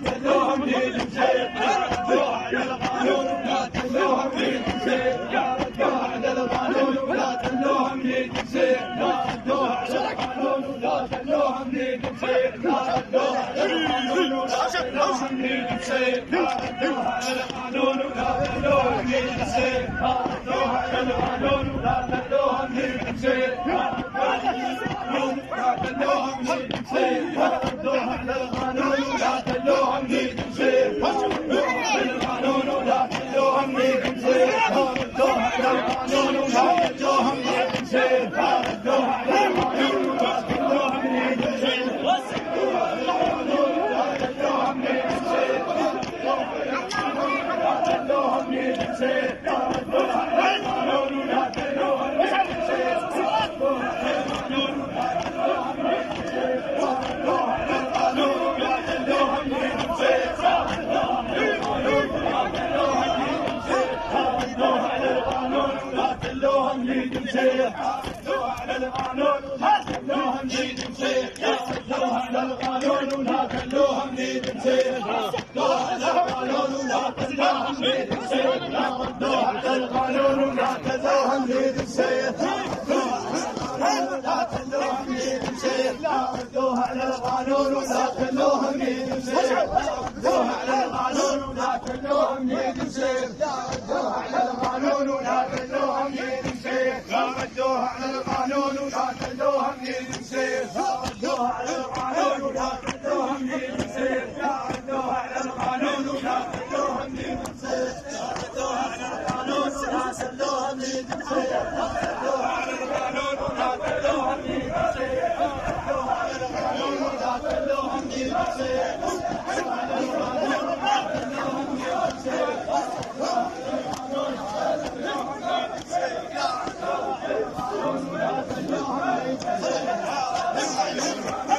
تلوهم للمسير ردوها على القانون ولا تلوهم للمسير ردوها على القانون ولا تلوهم للمسير ردوها على القانون ولا تلوهم للمسير ردوها على القانون ولا تلوهم للمسير ردوها على القانون ولا تلوهم للمسير ردوها على القانون ولا تلوهم للمسير ردوها على القانون ولا تلوهم للمسير ردوها على القانون ولا تلوهم للمسير ردوها على القانون ولا تلوهم للمسير ردوها على القانون ولا تلوهم للمسير ردوها على القانون ولا تلوهم للمسير تلوهم للمسير ردوها على القانون ولا تلوهم للمسير ردوها على القانون ولا تلوهم للمسير ردوها على القانون ولا تلوهم للمسير ردوها على القانون ولا تلوهم للمسير لا تلوهم للمسير ردوها على القانون ولا تلوهم للمسير ردوها على القانون ولا تلوهم للمسير ردوها على القانون ولا تلوهم للمسير ردوها على القانون ولا تلوهم للمسير ردوها على القانون ولا تلوهم للمسير ردوها على القانون ولا تلوهم للمسير ردوها على القانون ولا تلوهم للمسير ردوها على القانون ولا تلوهم للمسير ردوها على القانون ولا تلوهم للمسير Hey!